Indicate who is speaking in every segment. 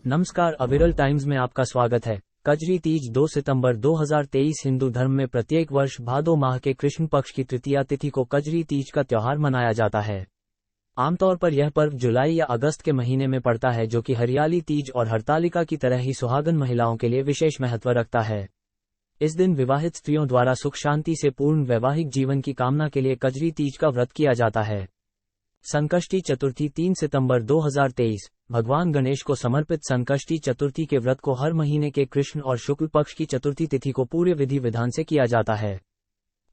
Speaker 1: नमस्कार, अविरल टाइम्स में आपका स्वागत है। कजरी तीज 2 सितंबर 2023 हिंदू धर्म में प्रत्येक वर्ष भादो माह के कृष्ण पक्ष की तृतीया तिथि को कजरी तीज का त्योहार मनाया जाता है। आमतौर पर यह पर्व जुलाई या अगस्त के महीने में पड़ता है, जो कि हरियाली तीज और हरतालिका की तरह ही सुहागन महिलाओं के लिए विशेष महत्व रखता है। इस दिन विवाहित स्त्रियों द्वारा सुख शांति से पूर्ण वैवाहिक जीवन की कामना के लिए कजरी तीज का व्रत किया जाता है। संकष्टी चतुर्थी 3 सितंबर 2023 भगवान गणेश को समर्पित संकष्टी चतुर्थी के व्रत को हर महीने के कृष्ण और शुक्ल पक्ष की चतुर्थी तिथि को पूरे विधि विधान से किया जाता है।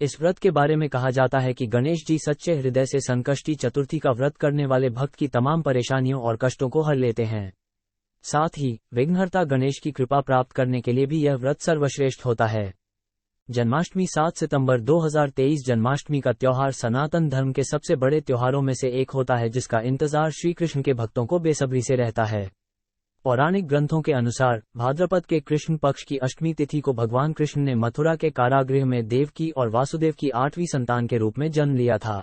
Speaker 1: इस व्रत के बारे में कहा जाता है कि गणेश जी सच्चे हृदय से संकष्टी चतुर्थी का व्रत करने वाले भक्त की तमाम परेशानियों और कष्टों को हर लेते हैं। साथ ही विघ्नहर्ता गणेश की कृपा प्राप्त करने के लिए भी यह व्रत सर्वश्रेष्ठ होता है। जन्माष्टमी 7 सितंबर 2023 जन्माष्टमी का त्योहार सनातन धर्म के सबसे बड़े त्योहारों में से एक होता है, जिसका इंतजार श्री कृष्ण के भक्तों को बेसब्री से रहता है। पौराणिक ग्रंथों के अनुसार भाद्रपद के कृष्ण पक्ष की अष्टमी तिथि को भगवान कृष्ण ने मथुरा के कारागृह में देवकी और वासुदेव की 8वीं संतान के रूप में जन्म लिया था।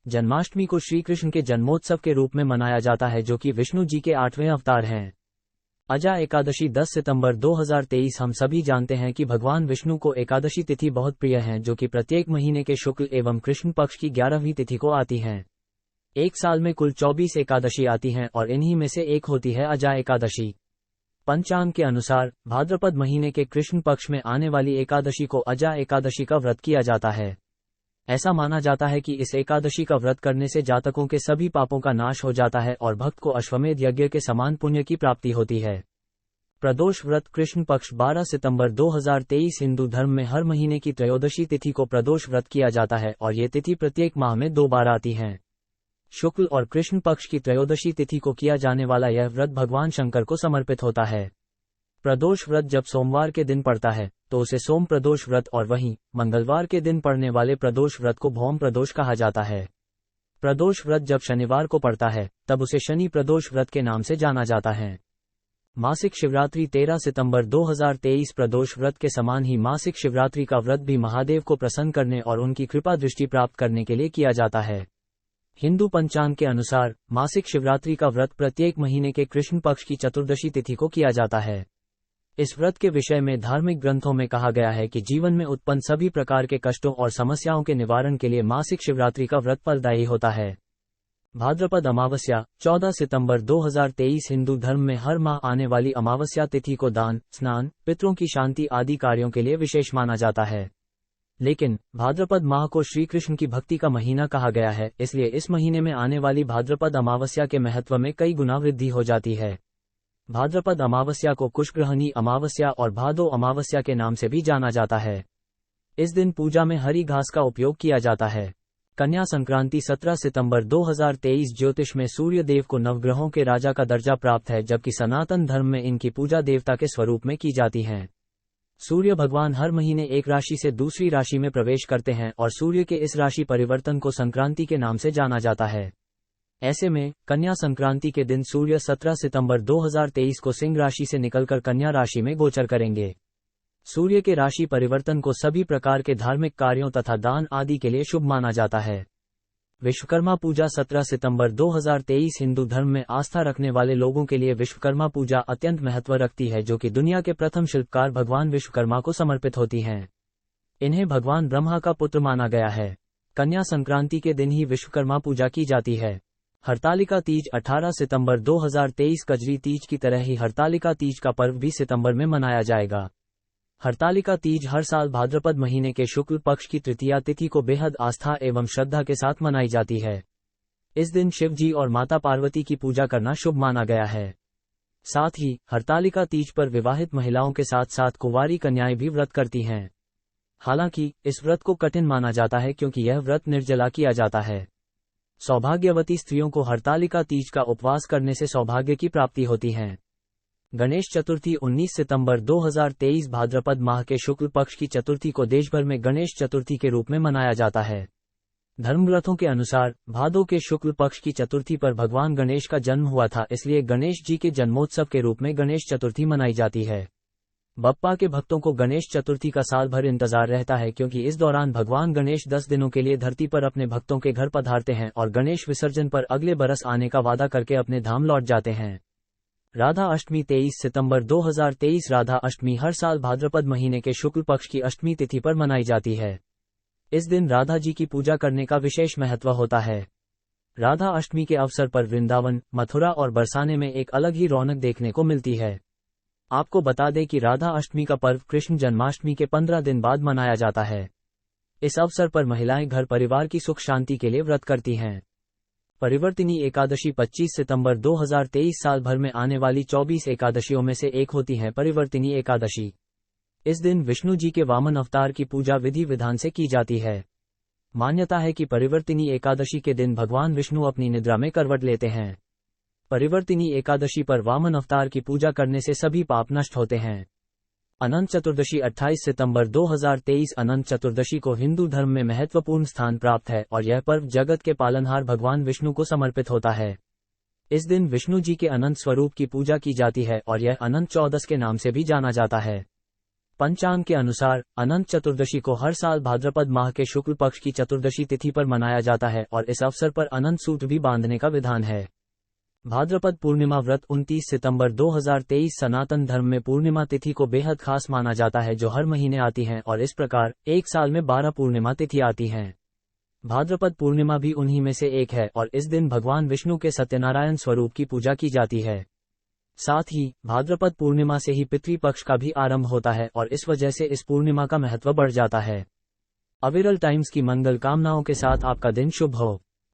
Speaker 1: जन्माष्टमी को श्री कृष्ण के जन्मोत्सव के रूप में मनाया जाता है, जो कि विष्णु जी के 8वें अवतार हैं। अजा एकादशी 10 सितंबर 2023 हम सभी जानते हैं कि भगवान विष्णु को एकादशी तिथि बहुत प्रिय है, जो कि प्रत्येक महीने के शुक्ल एवं कृष्ण पक्ष की 11वीं तिथि को आती हैं। एक साल में कुल 24 एकादशी आती हैं और इन्हीं में से एक होती है अजा एकादशी। पंचांग के अनुसार भाद्रपद महीने के कृष्ण पक्ष में आने वाली एकादशी को अजा एकादशी का व्रत किया जाता है। ऐसा माना जाता है कि इस एकादशी का व्रत करने से जातकों के सभी पापों का नाश हो जाता है और भक्त को अश्वमेध यज्ञ के समान पुण्य की प्राप्ति होती है। प्रदोष व्रत कृष्ण पक्ष 12 सितंबर 2023 हिंदू धर्म में हर महीने की त्रयोदशी तिथि को प्रदोष व्रत किया जाता है और ये तिथि प्रत्येक माह में 2 बार आती है। शुक्ल और कृष्ण पक्ष की त्रयोदशी तिथि को किया जाने वाला यह व्रत भगवान शंकर को समर्पित होता है। प्रदोष व्रत जब सोमवार के दिन पड़ता है तो उसे सोम प्रदोष व्रत और वहीं मंगलवार के दिन पड़ने वाले प्रदोष व्रत को भौम प्रदोष कहा जाता है। प्रदोष व्रत जब शनिवार को पड़ता है तब उसे शनि प्रदोष व्रत के नाम से जाना जाता है। मासिक शिवरात्रि 13 सितंबर 2023 प्रदोष व्रत के समान ही मासिक शिवरात्रि का व्रत भी महादेव को प्रसन्न करने और उनकी कृपा दृष्टि प्राप्त करने के लिए किया जाता है। हिंदू पंचांग के अनुसार मासिक शिवरात्रि का व्रत प्रत्येक महीने के कृष्ण पक्ष की चतुर्दशी तिथि को किया जाता है। इस व्रत के विषय में धार्मिक ग्रंथों में कहा गया है कि जीवन में उत्पन्न सभी प्रकार के कष्टों और समस्याओं के निवारण के लिए मासिक शिवरात्रि का व्रत फलदायी होता है। भाद्रपद अमावस्या 14 सितंबर 2023 हिंदू धर्म में हर माह आने वाली अमावस्या तिथि को दान, स्नान, पितरों की शांति आदि कार्यों के लिए विशेष माना जाता है। लेकिन भाद्रपद माह को श्री कृष्ण की भक्ति का महीना कहा गया है, इसलिए इस महीने में आने वाली भाद्रपद अमावस्या के महत्व में कई गुना वृद्धि हो जाती है। भाद्रपद अमावस्या को कुशग्रहणी अमावस्या और भादो अमावस्या के नाम से भी जाना जाता है। इस दिन पूजा में हरी घास का उपयोग किया जाता है। कन्या संक्रांति 17 सितंबर 2023 ज्योतिष में सूर्य देव को नवग्रहों के राजा का दर्जा प्राप्त है, जबकि सनातन धर्म में इनकी पूजा देवता के स्वरूप में की जाती है। सूर्य भगवान हर महीने एक राशि से दूसरी राशि में प्रवेश करते हैं और सूर्य के इस राशि परिवर्तन को संक्रांति के नाम से जाना जाता है। ऐसे में कन्या संक्रांति के दिन सूर्य 17 सितंबर 2023 को सिंह राशि से निकलकर कन्या राशि में गोचर करेंगे। सूर्य के राशि परिवर्तन को सभी प्रकार के धार्मिक कार्यों तथा दान आदि के लिए शुभ माना जाता है। विश्वकर्मा पूजा 17 सितंबर 2023 हिंदू धर्म में आस्था रखने वाले लोगों के लिए विश्वकर्मा पूजा अत्यंत महत्व रखती है, जो कि दुनिया के प्रथम शिल्पकार भगवान विश्वकर्मा को समर्पित होती हैं। इन्हें भगवान ब्रह्मा का पुत्र माना गया है। कन्या संक्रांति के दिन ही विश्वकर्मा पूजा की जाती है। हरतालिका तीज 18 सितंबर 2023 कजरी तीज की तरह ही हरतालिका तीज का पर्व 20 सितंबर में मनाया जाएगा। हरतालिका तीज हर साल भाद्रपद महीने के शुक्ल पक्ष की तृतीया तिथि को बेहद आस्था एवं श्रद्धा के साथ मनाई जाती है। इस दिन शिव जी और माता पार्वती की पूजा करना शुभ माना गया है। साथ ही हरतालिका तीज पर विवाहित महिलाओं के साथ साथ कुंवारी कन्याएं भी व्रत करती हैं। हालांकि इस व्रत को कठिन माना जाता है, क्योंकि यह व्रत निर्जला किया जाता है। सौभाग्यवती स्त्रियों को हरतालिका तीज का उपवास करने से सौभाग्य की प्राप्ति होती है। गणेश चतुर्थी 19 सितंबर 2023 भाद्रपद माह के शुक्ल पक्ष की चतुर्थी को देशभर में गणेश चतुर्थी के रूप में मनाया जाता है। धर्मग्रंथों के अनुसार भादो के शुक्ल पक्ष की चतुर्थी पर भगवान गणेश का जन्म हुआ था, इसलिए गणेश जी के जन्मोत्सव के रूप में गणेश चतुर्थी मनाई जाती है। बप्पा के भक्तों को गणेश चतुर्थी का साल भर इंतजार रहता है, क्योंकि इस दौरान भगवान गणेश 10 दिनों के लिए धरती पर अपने भक्तों के घर पधारते हैं और गणेश विसर्जन पर अगले बरस आने का वादा करके अपने धाम लौट जाते हैं। राधा अष्टमी 23 सितंबर 2023 राधा अष्टमी हर साल भाद्रपद महीने के शुक्ल पक्ष की अष्टमी तिथि पर मनाई जाती है। इस दिन राधा जी की पूजा करने का विशेष महत्व होता है। राधा अष्टमी के अवसर पर वृंदावन, मथुरा और बरसाने में एक अलग ही रौनक देखने को मिलती है। आपको बता दें कि राधा अष्टमी का पर्व कृष्ण जन्माष्टमी के 15 दिन बाद मनाया जाता है। इस अवसर पर महिलाएं घर परिवार की सुख शांति के लिए व्रत करती हैं। परिवर्तिनी एकादशी 25 सितंबर 2023 साल भर में आने वाली 24 एकादशियों में से एक होती है परिवर्तिनी एकादशी। इस दिन विष्णु जी के वामन अवतार की पूजा विधि विधान से की जाती है। मान्यता है कि परिवर्तिनी एकादशी के दिन भगवान विष्णु अपनी निद्रा में करवट लेते हैं। परिवर्तिनी एकादशी पर वामन अवतार की पूजा करने से सभी पाप नष्ट होते हैं। अनंत चतुर्दशी 28 सितंबर 2023 अनंत चतुर्दशी को हिंदू धर्म में महत्वपूर्ण स्थान प्राप्त है और यह पर्व जगत के पालनहार भगवान विष्णु को समर्पित होता है। इस दिन विष्णु जी के अनंत स्वरूप की पूजा की जाती है और यह अनंत चौदस के नाम से भी जाना जाता है। पंचांग के अनुसार अनंत चतुर्दशी को हर साल भाद्रपद माह के शुक्ल पक्ष की चतुर्दशी तिथि पर मनाया जाता है और इस अवसर पर अनंत सूत्र भी बांधने का विधान है। भाद्रपद पूर्णिमा व्रत 29 सितंबर 2023 सनातन धर्म में पूर्णिमा तिथि को बेहद खास माना जाता है, जो हर महीने आती हैं और इस प्रकार एक साल में 12 पूर्णिमा तिथि आती हैं। भाद्रपद पूर्णिमा भी उन्हीं में से एक है और इस दिन भगवान विष्णु के सत्यनारायण स्वरूप की पूजा की जाती है। साथ ही भाद्रपद पूर्णिमा से ही पितृपक्ष का भी आरंभ होता है और इस वजह से इस पूर्णिमा का महत्व बढ़ जाता है। अविरल टाइम्स की मंगल कामनाओं के साथ आपका दिन शुभ हो।